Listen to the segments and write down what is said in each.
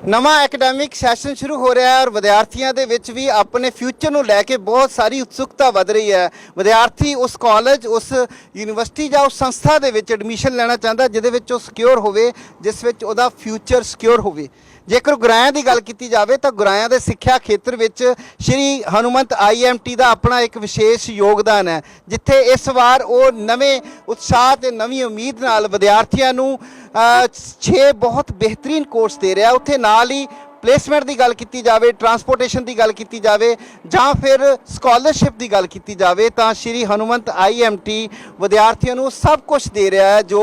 ਨਵਾਂ academic session ਸ਼ੁਰੂ ਹੋ ਰਿਹਾ ਹੈ ਔਰ ਵਿਦਿਆਰਥੀਆਂ ਦੇ ਵਿੱਚ ਵੀ ਆਪਣੇ ਫਿਊਚਰ ਨੂੰ ਲੈ ਕੇ ਬਹੁਤ ਸਾਰੀ ਉਤਸੁਕਤਾ ਵਧ ਰਹੀ ਹੈ। ਵਿਦਿਆਰਥੀ ਉਸ ਕਾਲਜ, ਉਸ ਯੂਨੀਵਰਸਿਟੀ ਜਾਂ ਉਸ ਸੰਸਥਾ ਦੇ ਵਿੱਚ ਐਡਮਿਸ਼ਨ ਲੈਣਾ ਚਾਹੁੰਦਾ ਜਿਹਦੇ ਵਿੱਚ ਉਹ ਸਿਕਿਉਰ ਹੋਵੇ, ਜਿਸ ਵਿੱਚ ਉਹਦਾ ਫਿਊਚਰ ਸਿਕਿਉਰ ਹੋਵੇ। ਜੇਕਰ ਗੁਰਾਇਆਂ ਦੀ ਗੱਲ ਕੀਤੀ ਜਾਵੇ ਤਾਂ ਗੁਰਾਇਆਂ ਦੇ ਸਿੱਖਿਆ ਖੇਤਰ ਵਿੱਚ ਸ਼੍ਰੀ ਹਨੂਮੰਤ IMT ਦਾ ਆਪਣਾ ਇੱਕ ਵਿਸ਼ੇਸ਼ ਯੋਗਦਾਨ ਹੈ, ਜਿੱਥੇ ਇਸ ਵਾਰ ਉਹ ਨਵੇਂ ਉਤਸ਼ਾਹ ਤੇ ਨਵੀਂ ਉਮੀਦ ਨਾਲ ਵਿਦਿਆਰਥੀਆਂ ਨੂੰ 6 ਬਹੁਤ ਬਿਹਤਰੀਨ ਕੋਰਸ ਦੇ ਰਿਹਾ। ਉੱਥੇ ਨਾਲ ਹੀ ਪਲੇਸਮੈਂਟ ਦੀ ਗੱਲ ਕੀਤੀ ਜਾਵੇ, ਟਰਾਂਸਪੋਰਟੇਸ਼ਨ ਦੀ ਗੱਲ ਕੀਤੀ ਜਾਵੇ ਜਾਂ ਫਿਰ ਸਕਾਲਰਸ਼ਿਪ ਦੀ ਗੱਲ ਕੀਤੀ ਜਾਵੇ ਤਾਂ ਸ਼੍ਰੀ ਹਨੂਮੰਤ IMT ਵਿਦਿਆਰਥੀਆਂ ਨੂੰ ਸਭ ਕੁਝ ਦੇ ਰਿਹਾ ਹੈ ਜੋ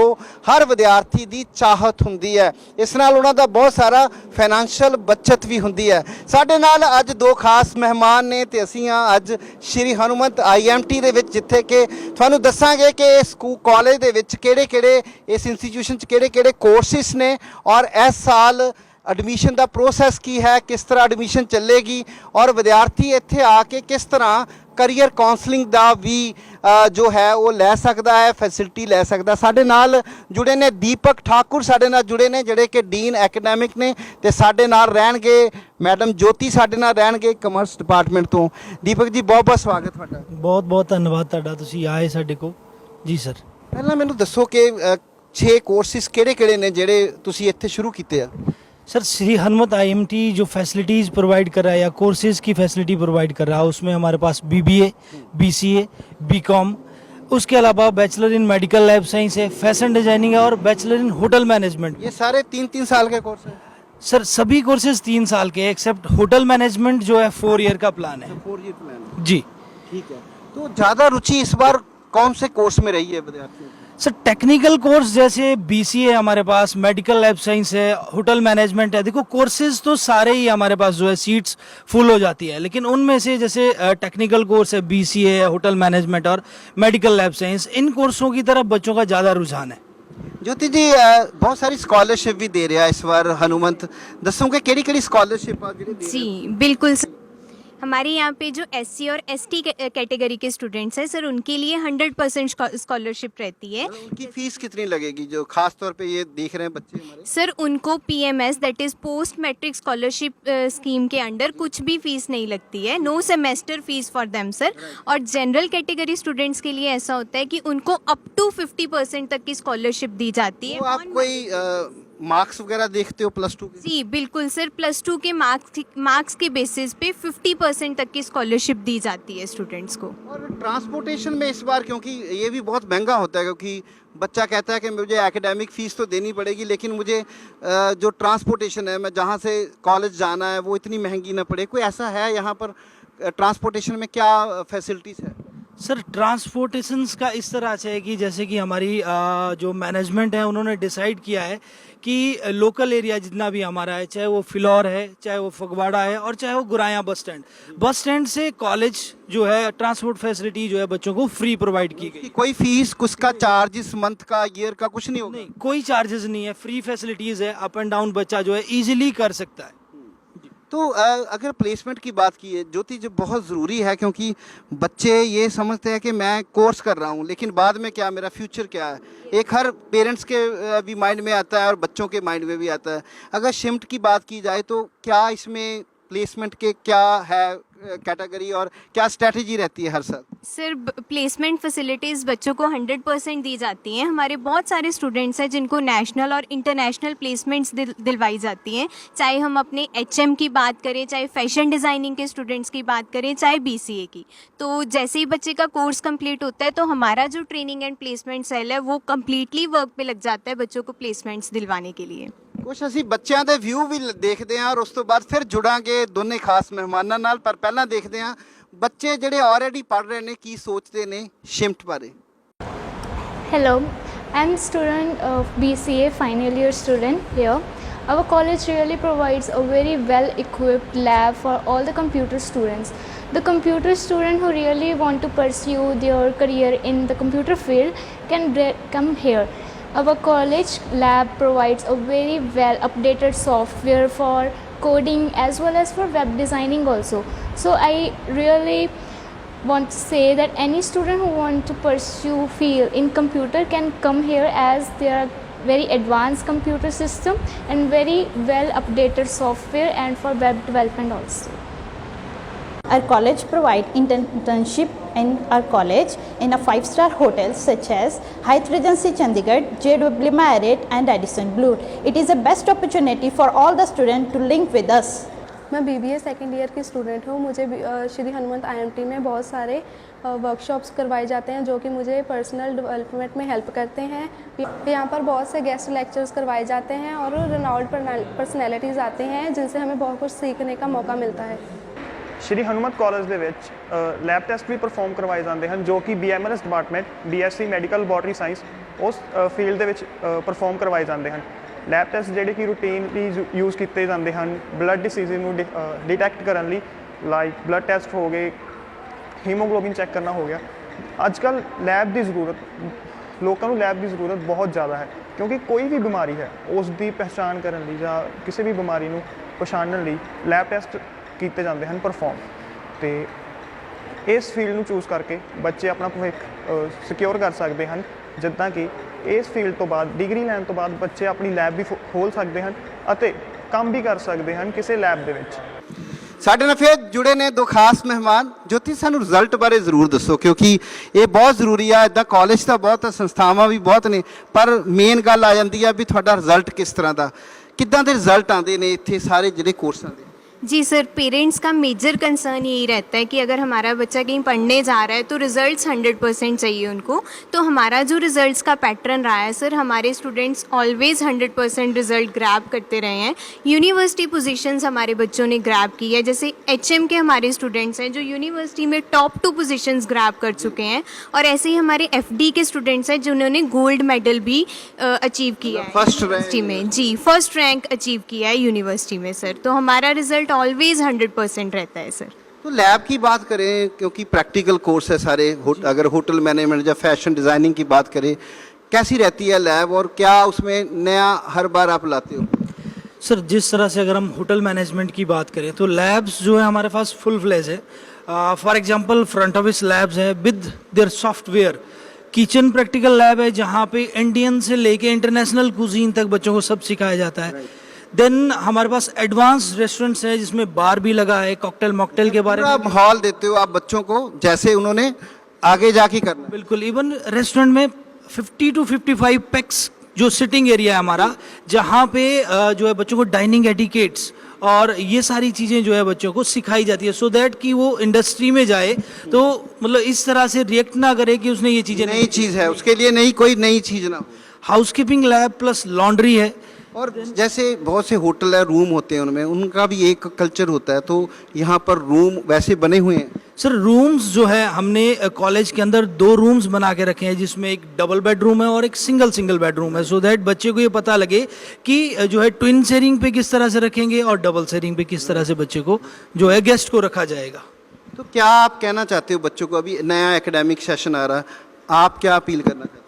ਹਰ ਵਿਦਿਆਰਥੀ ਦੀ ਚਾਹਤ ਹੁੰਦੀ ਹੈ। ਇਸ ਨਾਲ ਉਹਨਾਂ ਦਾ ਬਹੁਤ ਸਾਰਾ ਫਾਈਨੈਂਸ਼ੀਅਲ ਬੱਚਤ ਵੀ ਹੁੰਦੀ ਹੈ। ਸਾਡੇ ਨਾਲ ਅੱਜ ਦੋ ਖਾਸ ਮਹਿਮਾਨ ਨੇ ਤੇ ਅਸੀਂ ਹਾਂ ਅੱਜ ਸ਼੍ਰੀ ਹਨੂਮੰਤ IMT ਦੇ ਵਿੱਚ, ਜਿੱਥੇ ਕਿ ਤੁਹਾਨੂੰ ਦੱਸਾਂਗੇ ਕਿ ਇਸ ਕਾਲਜ ਦੇ ਵਿੱਚ ਕਿਹੜੇ-ਕਿਹੜੇ, ਇਸ ਇੰਸਟੀਟਿਊਸ਼ਨ 'ਚ ਕਿਹੜੇ-ਕਿਹੜੇ ਕੋਰਸਿਸ ਨੇ ਔਰ ਇਸ ਸਾਲ ਐਡਮਿਸ਼ਨ ਦਾ ਪ੍ਰੋਸੈਸ ਕੀ ਹੈ, ਕਿਸ ਤਰ੍ਹਾਂ ਐਡਮਿਸ਼ਨ ਚੱਲੇਗੀ ਔਰ ਵਿਦਿਆਰਥੀ ਇੱਥੇ ਆ ਕੇ ਕਿਸ ਤਰ੍ਹਾਂ ਕਰੀਅਰ ਕਾਉਂਸਲਿੰਗ ਦਾ ਵੀ ਜੋ ਹੈ ਉਹ ਲੈ ਸਕਦਾ ਹੈ, ਫੈਸਿਲਿਟੀ ਲੈ ਸਕਦਾ। ਸਾਡੇ ਨਾਲ ਜੁੜੇ ਨੇ ਦੀਪਕ ਠਾਕੁਰ, ਸਾਡੇ ਨਾਲ ਜੁੜੇ ਨੇ ਜਿਹੜੇ ਕਿ ਡੀਨ ਐਕੈਡੈਮਿਕ ਨੇ, ਤੇ ਸਾਡੇ ਨਾਲ ਰਹਿਣਗੇ ਮੈਡਮ ਜੋਤੀ, ਸਾਡੇ ਨਾਲ ਰਹਿਣਗੇ ਕਮਰਸ ਡਿਪਾਰਟਮੈਂਟ ਤੋਂ। ਦੀਪਕ ਜੀ ਬਹੁਤ ਬਹੁਤ ਸਵਾਗਤ ਤੁਹਾਡਾ। ਬਹੁਤ ਬਹੁਤ ਧੰਨਵਾਦ ਤੁਹਾਡਾ, ਤੁਸੀਂ ਆਏ ਸਾਡੇ ਕੋਲ ਜੀ ਸਰ। ਪਹਿਲਾਂ ਮੈਨੂੰ ਦੱਸੋ ਕਿ 6 ਕੋਰਸਿਸ ਕਿਹੜੇ-ਕਿਹੜੇ ਨੇ ਜਿਹੜੇ ਤੁਸੀਂ ਇੱਥੇ ਸ਼ੁਰੂ ਕੀਤੇ ਆ? सर श्री हनुमत IMT जो फैसिलिटीज़ प्रोवाइड कर रहा है या कोर्सेज़ की फैसिलिटी प्रोवाइड कर रहा है, उसमें हमारे पास BBA, BCA, BCom, उसके अलावा bachelor in medical lab science है, फैशन डिजाइनिंग है और बैचलर इन होटल मैनेजमेंट। ये सारे 3-3 साल के कोर्स हैं सर? सभी कोर्सेज 3 साल के एक्सेप्ट होटल मैनेजमेंट जो है 4 ईयर का प्लान है। 4 ईयर प्लान जी ठीक है। तो ज़्यादा रुचि इस बार कौन से कोर्स में रही है विद्यार्थियों की? सर टेक्निकल कोर्स जैसे BCA हमारे पास, मेडिकल लैब साइंस है, होटल मैनेजमेंट है। देखो कोर्सेज तो सारे ही हमारे पास जो है सीट्स फुल हो जाती है, लेकिन उनमें से जैसे टेक्निकल कोर्स है, BCA है, होटल मैनेजमेंट और मेडिकल लैब साइंस, इन कोर्सों की तरफ बच्चों का ज़्यादा रुझान है। ज्योति जी बहुत सारी स्कॉलरशिप भी दे रहा है इस बार हनुमंत, दसोगे केड़ी स्कॉलरशिप जी बिल्कुल सर। हमारे यहाँ पे जो SC और ST कैटेगरी के स्टूडेंट्स हैं सर, उनके लिए 100% स्कॉलरशिप रहती है। उनकी फीस कितनी लगेगी जो खास तौर पे ये देख रहे हैं बच्चे हमारे? सर उनको PMS that is post matric scholarship scheme के अंडर कुछ भी फीस नहीं लगती है, no semester fees for them sir. और जनरल कैटेगरी स्टूडेंट्स के लिए ऐसा होता है कि उनको अप टू 50% तक की स्कॉलरशिप दी जाती है। तो आप कोई मार्क्स वगैरह देखते हो +2 के? जी बिल्कुल सर, +2 के मार्क्स के बेसिस पे 50% तक की स्कॉलरशिप दी जाती है स्टूडेंट्स को। और ट्रांसपोर्टेशन में इस बार, क्योंकि ये भी बहुत महंगा होता है, क्योंकि बच्चा कहता है कि मुझे एकेडमिक फ़ीस तो देनी पड़ेगी लेकिन मुझे जो ट्रांसपोर्टेशन है, मैं जहाँ से कॉलेज जाना है वो इतनी महंगी ना पड़े, कोई ऐसा है यहाँ पर ट्रांसपोर्टेशन में क्या फैसिलिटीज़ है? सर ट्रांसपोर्टेशंस का इस तरह से है कि जैसे कि हमारी जो मैनेजमेंट है उन्होंने डिसाइड किया है कि लोकल एरिया जितना भी हमारा है, चाहे वो फिलौर है, चाहे वो फगवाड़ा है और चाहे वो गुराया बस स्टैंड से कॉलेज जो है ट्रांसपोर्ट फैसिलिटी जो है बच्चों को फ्री प्रोवाइड की गई। कोई फीस, कुछ का चार्जेस, मंथ का, ईयर का कुछ नहीं होगा? नहीं, कोई चार्जेस नहीं है, फ्री फैसिलिटीज़ है, अप एंड डाउन बच्चा जो है ईजिली कर सकता है। तो अगर प्लेसमेंट की बात की है ज्योति, जो बहुत ज़रूरी है, क्योंकि बच्चे ये समझते हैं कि मैं कोर्स कर रहा हूँ लेकिन बाद में क्या, मेरा फ्यूचर क्या है, एक हर पेरेंट्स के भी माइंड में आता है और बच्चों के माइंड में भी आता है। अगर शिफ्ट की बात की जाए तो क्या इसमें प्लेसमेंट के क्या है कैटेगरी और क्या स्ट्रेटजी रहती है हर साल? सर प्लेसमेंट फैसिलिटीज़ बच्चों को 100% दी जाती हैं। हमारे बहुत सारे स्टूडेंट्स हैं जिनको नेशनल और इंटरनेशनल प्लेसमेंट्स दिलवाई जाती हैं, चाहे हम अपने HM की बात करें, चाहे फैशन डिज़ाइनिंग के स्टूडेंट्स की बात करें, चाहे BCA की। तो जैसे ही बच्चे का कोर्स कंप्लीट होता है तो हमारा जो ट्रेनिंग एंड प्लेसमेंट सेल है वो कम्प्लीटली वर्क पे लग जाता है बच्चों को प्लेसमेंट्स दिलवाने के लिए। ਕੁਛ ਅਸੀਂ ਬੱਚਿਆਂ ਦੇ ਵਿਊ ਵੀ ਦੇਖਦੇ ਹਾਂ ਔਰ ਉਸ ਤੋਂ ਬਾਅਦ ਫਿਰ ਜੁੜਾਂਗੇ ਦੋਨੇ ਖਾਸ ਮਹਿਮਾਨਾਂ ਨਾਲ, ਪਰ ਪਹਿਲਾਂ ਦੇਖਦੇ ਹਾਂ ਬੱਚੇ ਜਿਹੜੇ ਆਲਰੇਡੀ ਪੜ੍ਹ ਰਹੇ ਨੇ ਕੀ ਸੋਚਦੇ ਨੇ ਸ਼ਿਫਟ ਬਾਰੇ। Hello, I'm student of BCA, final year student here. Our college really provides a very well equipped lab for all the computer students. The computer student who really want to pursue their career in the computer field can come here. Our college lab provides a very well updated software for coding as well as for web designing also. So I really want to say that any student who want to pursue field in computer can come here, as there are very advanced computer system and very well updated software and for web development also. Our college provide internship in our college in a 5-star hotel such as Hyatt Regency Chandigarh, JW Marriott and Radisson Blu. It is the best opportunity for all the students to link with us. मैं BBA second year की student हूँ। मुझे Shri Hanumant IMT में बहुत सारे workshops करवाए जाते हैं जो कि मुझे पर्सनल डेवलपमेंट में हेल्प करते हैं। यहाँ पर बहुत से गेस्ट लेक्चर्स करवाए जाते हैं और रेनाउंड पर्सनैलिटीज़ आते हैं जिनसे हमें बहुत कुछ सीखने का मौका मिलता है। ਸ਼੍ਰੀ ਹਨੂੰਮਤ ਕਾਲਜ ਦੇ ਵਿੱਚ ਲੈਬ ਟੈਸਟ ਵੀ ਪਰਫਾਰਮ ਕਰਵਾਏ ਜਾਂਦੇ ਹਨ ਜੋ ਕਿ BMLS department BSc medical laboratory science ਉਸ ਫੀਲਡ ਦੇ ਵਿੱਚ ਪਰਫਾਰਮ ਕਰਵਾਏ ਜਾਂਦੇ ਹਨ। ਲੈਬ ਟੈਸਟ ਜਿਹੜੇ ਕਿ ਰੂਟੀਨਲੀ ਯੂਜ਼ ਕੀਤੇ ਜਾਂਦੇ ਹਨ ਬਲੱਡ ਡਿਸੀਜ਼ ਨੂੰ ਡਿਟੈਕਟ ਕਰਨ ਲਈ, ਲਾਈਕ ਬਲੱਡ ਟੈਸਟ ਹੋ ਗਏ, ਹੀਮੋਗਲੋਬਿਨ ਚੈੱਕ ਕਰਨਾ ਹੋ ਗਿਆ। ਅੱਜ ਕੱਲ੍ਹ ਲੈਬ ਦੀ ਜ਼ਰੂਰਤ, ਲੋਕਾਂ ਨੂੰ ਲੈਬ ਦੀ ਜ਼ਰੂਰਤ ਬਹੁਤ ਜ਼ਿਆਦਾ ਹੈ ਕਿਉਂਕਿ ਕੋਈ ਵੀ ਬਿਮਾਰੀ ਹੈ ਉਸ ਦੀ ਪਹਿਚਾਣ ਕਰਨ ਲਈ ਜਾਂ ਕਿਸੇ ਵੀ ਬਿਮਾਰੀ ਨੂੰ ਪਛਾਣਨ ਲਈ ਲੈਬ ਟੈਸਟ ਕੀਤੇ ਜਾਂਦੇ ਹਨ ਪਰਫਾਰਮ। ਤੇ ਇਸ ਫੀਲਡ ਨੂੰ ਚੂਜ਼ ਕਰਕੇ ਬੱਚੇ ਆਪਣਾ ਭਵਿੱਖ ਸਿਕਿਉਰ ਕਰ ਸਕਦੇ ਹਨ, ਜਿੱਦਾਂ ਕਿ ਇਸ ਫੀਲਡ ਤੋਂ ਬਾਅਦ ਡਿਗਰੀ ਲੈਣ ਤੋਂ ਬਾਅਦ ਬੱਚੇ ਆਪਣੀ ਲੈਬ ਵੀ ਖੋਲ੍ਹ ਸਕਦੇ ਹਨ ਅਤੇ ਕੰਮ ਵੀ ਕਰ ਸਕਦੇ ਹਨ ਕਿਸੇ ਲੈਬ ਦੇ ਵਿੱਚ। ਸਾਡੇ ਨਾਲ ਫਿਰ ਜੁੜੇ ਨੇ ਦੋ ਖਾਸ ਮਹਿਮਾਨ। ਜੋਤੀ, ਸਾਨੂੰ ਰਿਜ਼ਲਟ ਬਾਰੇ ਜ਼ਰੂਰ ਦੱਸੋ ਕਿਉਂਕਿ ਇਹ ਬਹੁਤ ਜ਼ਰੂਰੀ ਆ। ਇੱਦਾਂ ਕਾਲਜ ਤਾਂ ਬਹੁਤ, ਸੰਸਥਾਵਾਂ ਵੀ ਬਹੁਤ ਨੇ, ਪਰ ਮੇਨ ਗੱਲ ਆ ਜਾਂਦੀ ਆ ਵੀ ਤੁਹਾਡਾ ਰਿਜ਼ਲਟ ਕਿਸ ਤਰ੍ਹਾਂ ਦਾ, ਕਿੱਦਾਂ ਦੇ ਰਿਜ਼ਲਟ ਆਉਂਦੇ ਨੇ ਇੱਥੇ ਸਾਰੇ ਜਿਹੜੇ ਕੋਰਸਾਂ ਦੇ? जी सर, पेरेंट्स का मेजर कंसर्न यही रहता है कि अगर हमारा बच्चा कहीं पढ़ने जा रहा है तो रिजल्ट्स 100% चाहिए उनको। तो हमारा जो रिजल्ट्स का पैटर्न रहा है सर, हमारे स्टूडेंट्स ऑलवेज 100% रिजल्ट ग्रैब करते रहे हैं। यूनिवर्सिटी पोजीशंस हमारे बच्चों ने ग्रैब की है। जैसे HM के हमारे स्टूडेंट्स हैं जो यूनिवर्सिटी में टॉप 2 पोजीशंस ग्रैब कर चुके हैं, और ऐसे ही हमारे FD के स्टूडेंट्स हैं जिन्होंने गोल्ड मेडल भी अचीव किया है यूनिवर्सिटी में। जी, फर्स्ट रैंक अचीव किया है यूनिवर्सिटी में सर। तो हमारा रिजल्ट ऑलवेज 100% रहता है सर। तो लैब की बात करें, क्योंकि प्रैक्टिकल कोर्स है सारे, अगर होटल मैनेजमेंट या फैशन डिज़ाइनिंग की बात करें, कैसी रहती है लैब और क्या उसमें नया हर बार आप लाते हो? सर, जिस तरह से अगर हम होटल मैनेजमेंट की बात करें तो लैब्स जो है हमारे पास फुल फ्लेज है। For example front office labs है with their software. Kitchen practical lab है जहाँ पे इंडियन से लेके इंटरनेशनल कुजीन तक बच्चों को सब सिखाया जाता है। देन हमारे पास एडवांस रेस्टोरेंट्स है जिसमें बार भी लगा है, कॉकटेल मॉकटेल के बारे में आप माहौल देते हो आप बच्चों को जैसे उन्होंने आगे जाके करना। बिल्कुल, इवन रेस्टोरेंट में 50 to 55 पैक्स जो सिटिंग एरिया है हमारा, जहाँ पे जो है बच्चों को डाइनिंग एटिकेट्स और ये सारी चीज़ें जो है बच्चों को सिखाई जाती है, सो दैट कि वो इंडस्ट्री में जाए तो मतलब इस तरह से रिएक्ट ना करे कि उसने ये चीज़ें नई चीज़ है उसके लिए, नहीं कोई नई चीज़ ना हो। हाउसकीपिंग लैब प्लस लॉन्ड्री है। और जैसे बहुत से होटल है, रूम होते हैं उनमें, उनका भी एक कल्चर होता है, तो यहाँ पर रूम वैसे बने हुए हैं? सर, रूम्स जो है हमने कॉलेज के अंदर 2 रूम्स बना के रखे हैं जिसमें एक डबल बेडरूम है और एक सिंगल बेडरूम है, सो दैट बच्चे को ये पता लगे कि जो है ट्विन शेयरिंग पे किस तरह से रखेंगे और डबल शेयरिंग पे किस तरह से बच्चे को जो है गेस्ट को रखा जाएगा। तो क्या आप कहना चाहते हो बच्चों को, अभी नया एकेडमिक सेशन आ रहा है, आप क्या अपील करना चाहते हो?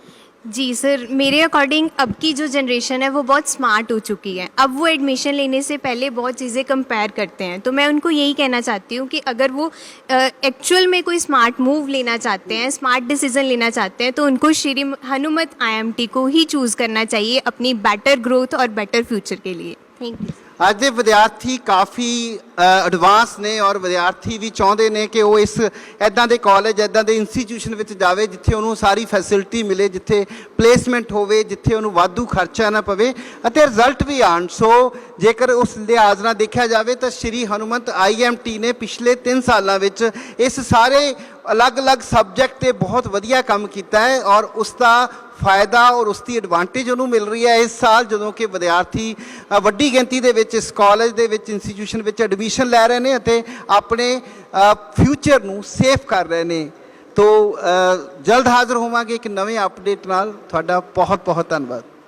जी सर, मेरे अकॉर्डिंग अब की जो जनरेशन है वो बहुत स्मार्ट हो चुकी है। अब वो एडमिशन लेने से पहले बहुत चीज़ें कंपेयर करते हैं, तो मैं उनको यही कहना चाहती हूँ कि अगर वो एक्चुअल में कोई स्मार्ट मूव लेना चाहते हैं, स्मार्ट डिसीजन लेना चाहते हैं, तो उनको श्री हनुमत IMT को ही चूज़ करना चाहिए अपनी बेटर ग्रोथ और बेटर फ्यूचर के लिए। Thank you. ਅੱਜ ਦੇ ਵਿਦਿਆਰਥੀ ਕਾਫੀ ਐਡਵਾਂਸ ਨੇ ਔਰ ਵਿਦਿਆਰਥੀ ਵੀ ਚਾਹੁੰਦੇ ਨੇ ਕਿ ਉਹ ਇਸ ਐਦਾਂ ਦੇ ਕਾਲਜ, ਐਦਾਂ ਦੇ ਇੰਸਟੀਟਿਊਸ਼ਨ ਵਿੱਚ ਜਾਵੇ ਜਿੱਥੇ ਉਹਨੂੰ ਸਾਰੀ ਫੈਸਿਲਿਟੀ ਮਿਲੇ, ਜਿੱਥੇ ਪਲੇਸਮੈਂਟ ਹੋਵੇ, ਜਿੱਥੇ ਉਹਨੂੰ ਵਾਧੂ ਖਰਚਾ ਨਾ ਪਵੇ ਅਤੇ ਰਿਜ਼ਲਟ ਵੀ ਆਉਣ। ਸੋ ਜੇਕਰ ਉਸ ਲਿਹਾਜ਼ ਨਾਲ ਦੇਖਿਆ ਜਾਵੇ ਤਾਂ ਸ਼੍ਰੀ ਹਨੂੰਮੰਤ IMT ਨੇ ਪਿਛਲੇ 3 ਸਾਲਾਂ ਵਿੱਚ ਇਸ ਸਾਰੇ ਅਲੱਗ-ਅਲੱਗ ਸਬਜੈਕਟ 'ਤੇ ਬਹੁਤ ਵਧੀਆ ਕੰਮ ਕੀਤਾ ਹੈ ਔਰ ਉਸ ਦਾ ਫਾਇਦਾ ਔਰ ਉਸ ਦੀ ਐਡਵਾਂਟੇਜ ਉਹਨੂੰ ਮਿਲ ਰਹੀ ਹੈ ਇਸ ਸਾਲ, ਜਦੋਂ ਕਿ ਵਿਦਿਆਰਥੀ ਵੱਡੀ ਗਿਣਤੀ ਦੇ ਵਿੱਚ ਇਸ ਕਾਲਜ ਦੇ ਵਿੱਚ, ਇੰਸਟੀਟਿਊਸ਼ਨ ਵਿੱਚ ਐਡਮਿਸ਼ਨ ਲੈ ਰਹੇ ਨੇ ਅਤੇ ਆਪਣੇ ਫਿਊਚਰ ਨੂੰ ਸੇਫ ਕਰ ਰਹੇ ਨੇ। ਤੋ ਜਲਦ ਹਾਜ਼ਰ ਹੋਵਾਂਗੇ ਇੱਕ ਨਵੇਂ ਅਪਡੇਟ ਨਾਲ। ਤੁਹਾਡਾ ਬਹੁਤ ਬਹੁਤ ਧੰਨਵਾਦ।